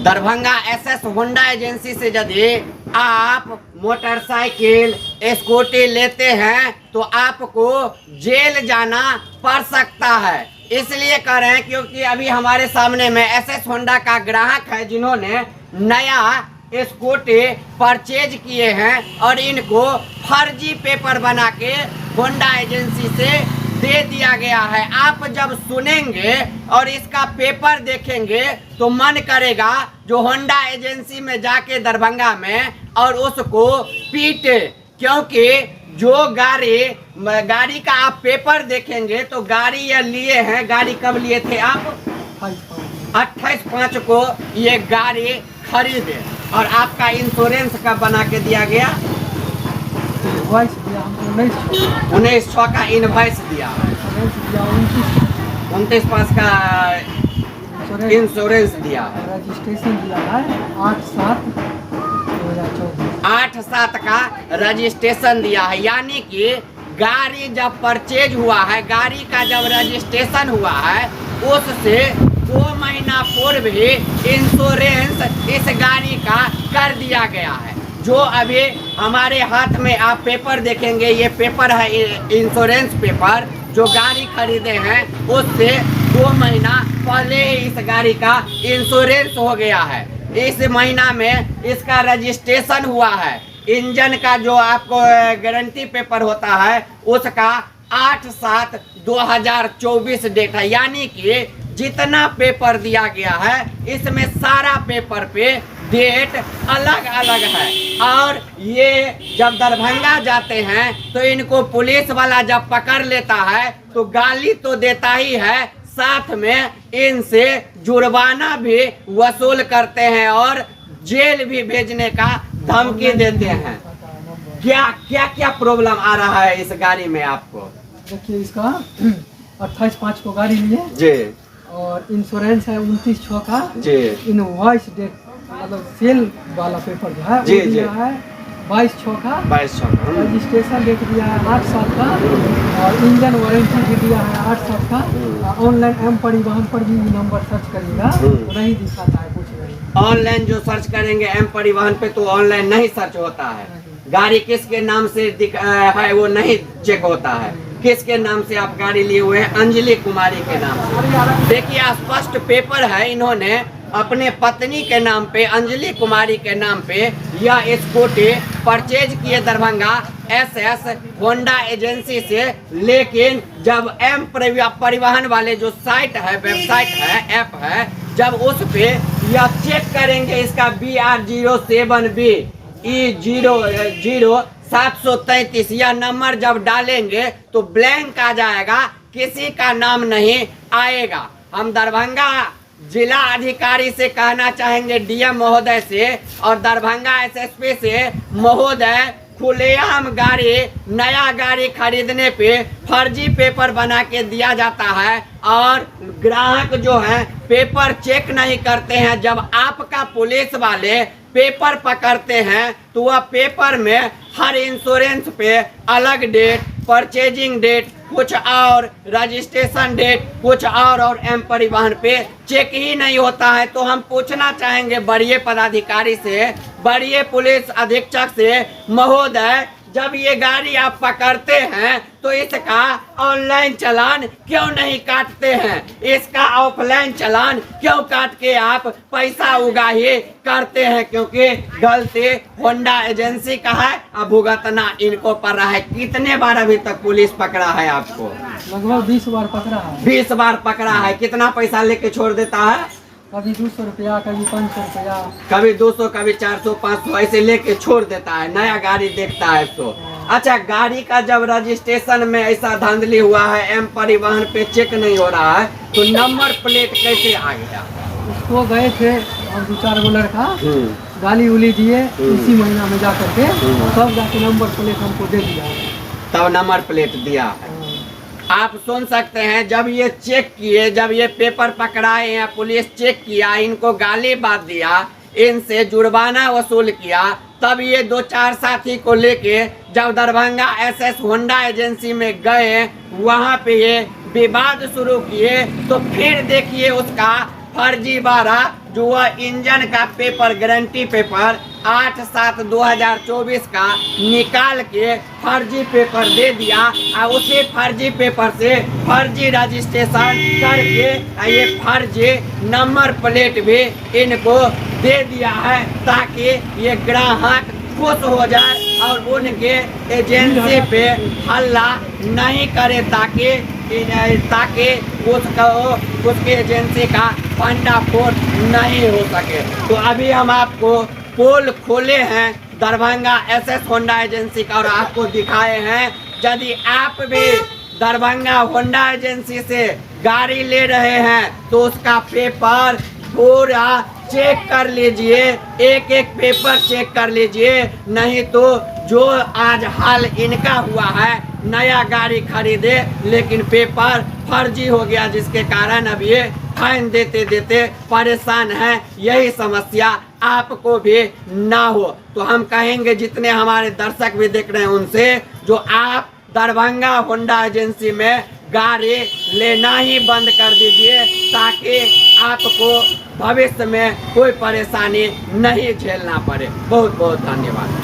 Darbhanga SS Honda agency से यदि आप मोटरसाइकिल स्कूटी लेते हैं तो आपको जेल जाना पड़ सकता है। इसलिए कह रहे हैं क्योंकि अभी हमारे सामने में एसएस होंडा का ग्राहक है जिन्होंने नया स्कूटी परचेज किए हैं और इनको फर्जी पेपर बना के होंडा एजेंसी से दे दिया गया है। आप जब सुनेंगे और इसका पेपर देखेंगे तो मन करेगा जो होंडा एजेंसी में जाके दरभंगा में और उसको पीटे, क्योंकि जो गाड़ी का आप पेपर देखेंगे तो गाड़ी ये लिए हैं। गाड़ी कब लिए थे आप? 28/5 को ये गाड़ी खरीदे और आपका इंश्योरेंस कब बना के दिया गया? 19/6 का इनवॉइस दिया, 29/5 का इंश्योरेंस दिया है, रजिस्ट्रेशन दिया है 8/7/2024, 8/7 का रजिस्ट्रेशन दिया है। यानी कि गाड़ी जब परचेज हुआ है, गाड़ी का जब रजिस्ट्रेशन हुआ है उससे 2 महीना पूर्व ही इंश्योरेंस इस गाड़ी का कर दिया गया है। जो अभी हमारे हाथ में आप पेपर देखेंगे, ये पेपर है इंश्योरेंस पेपर जो गाड़ी खरीदे हैं उससे 2 महीना पहले ही इस गाड़ी का इंश्योरेंस हो गया है। इस महीना में इसका रजिस्ट्रेशन हुआ है। इंजन का जो आपको गारंटी पेपर होता है उसका 8/7/2024 डेट है। यानी कि जितना पेपर दिया गया है इसमें सारा पेपर पे डेट अलग अलग है। और ये जब दरभंगा जाते हैं तो इनको पुलिस वाला जब पकड़ लेता है तो गाली तो देता ही है, साथ में इनसे जुर्माना भी वसूल करते हैं और जेल भी भेजने का धमकी देते हैं। क्या क्या क्या प्रॉब्लम आ रहा है इस गाड़ी में आपको? देखिए इसका 28/5 को गाड़ी लिए जी, और इंश्योरेंस है 29/6 का जी, इनवॉइस डेट मतलब सेल वाला पेपर जो है जी, वो दिया है 22/6 का, 22/6 रजिस्ट्रेशन डेट दिया है 8/7 का और इंजन वारंटी भी दिया है 8/7 का। ऑनलाइन एम परिवहन पर भी नंबर सर्च करिएगा तो नहीं दिखाता है कुछ नहीं। ऑनलाइन जो सर्च करेंगे एम परिवहन पे तो ऑनलाइन नहीं सर्च होता है। गाड़ी किसके नाम से है वो नहीं चेक होता है। किसके नाम से आप गाड़ी लिए हुए हैं? अंजलि कुमारी के नाम से। देखिए स्पष्ट पेपर है, इन्होंने अपने पत्नी के नाम पे अंजलि कुमारी के नाम पे यह स्कूटी परचेज किए दरभंगा एसएस होंडा एजेंसी से। लेकिन जब एम परिवहन वाले जो साइट है, वेबसाइट है, ऐप है, जब उस पे यह चेक करेंगे इसका BR07B E00733 यह नंबर जब डालेंगे तो ब्लैंक आ जाएगा, किसी का नाम नहीं आएगा। हम दरभंगा जिला अधिकारी से कहना चाहेंगे, डीएम महोदय से और दरभंगा एसएसपी से, महोदय खुलेआम नया गाड़ी खरीदने पे फर्जी पेपर बना के दिया जाता है और ग्राहक जो है पेपर चेक नहीं करते हैं। जब आपका पुलिस वाले पेपर पकड़ते हैं तो वह पेपर में हर इंश्योरेंस पे अलग डेट, परचेजिंग डेट कुछ और, रजिस्ट्रेशन डेट कुछ और एम परिवहन पे चेक ही नहीं होता है। तो हम पूछना चाहेंगे बड़े पदाधिकारी से, बड़े पुलिस अधीक्षक से, महोदय जब ये गाड़ी आप पकड़ते हैं तो इसका ऑनलाइन चालान क्यों नहीं काटते हैं? इसका ऑफलाइन चालान क्यों काट के आप पैसा उगाही करते हैं? क्योंकि गलती होंडा एजेंसी का है, अब भुगतना इनको पड़ रहा है। कितने बार अभी तक पुलिस पकड़ा है आपको? लगभग 20 बार पकड़ा है। 20 बार पकड़ा है। कितना पैसा लेके छोड़ देता है? कभी 200 रुपया, कभी 500 रुपया, कभी 200, कभी 400, 500 ऐसे लेके छोड़ देता है। नया गाड़ी देखता है तो। अच्छा, गाड़ी का जब रजिस्ट्रेशन में ऐसा धांधली हुआ है, एम परिवहन पे चेक नहीं हो रहा है, तो नंबर प्लेट कैसे आ गया? उसको गए थे और 2-4 गो लड़का गाली उली दिए इसी महीना में जा करके, तब जाके नंबर प्लेट हमको दे दिया, तब नंबर प्लेट दिया है। आप सुन सकते हैं, जब ये चेक किए, जब ये पेपर पकड़ाए या पुलिस चेक किया, इनको गाली बात दिया, इनसे जुर्माना वसूल किया, तब ये 2-4 साथी को लेके जब दरभंगा एसएस होंडा एजेंसी में गए, वहां पे ये विवाद शुरू किए, तो फिर देखिए उसका फर्जीवाड़ा जो वह इंजन का पेपर, गारंटी पेपर 8/7/2024 का निकाल के फर्जी पेपर दे दिया और उसी फर्जी पेपर से फर्जी रजिस्ट्रेशन करके ये फर्जी नंबर प्लेट भी इनको दे दिया है, ताकि ये ग्राहक खुश हो जाए और उनके एजेंसी पे हल्ला नहीं करे, ताकि उसके एजेंसी का भंडाफोड़ नहीं हो सके। तो अभी हम आपको पोल खोले हैं दरभंगा एसएस होंडा एजेंसी का और आपको दिखाए हैं। यदि आप भी दरभंगा होंडा एजेंसी से गाड़ी ले रहे हैं तो उसका पेपर पूरा चेक कर लीजिए, एक एक पेपर चेक कर लीजिए, नहीं तो जो आज हाल इनका हुआ है, नया गाड़ी खरीदे लेकिन पेपर फर्जी हो गया, जिसके कारण अब ये फाइन देते देते परेशान हैं। यही समस्या आपको भी ना हो। तो हम कहेंगे जितने हमारे दर्शक भी देख रहे हैं उनसे, जो आप दरभंगा होंडा एजेंसी में गाड़ी लेना ही बंद कर दीजिए, ताकि आपको भविष्य में कोई परेशानी नहीं झेलना पड़े। बहुत बहुत धन्यवाद।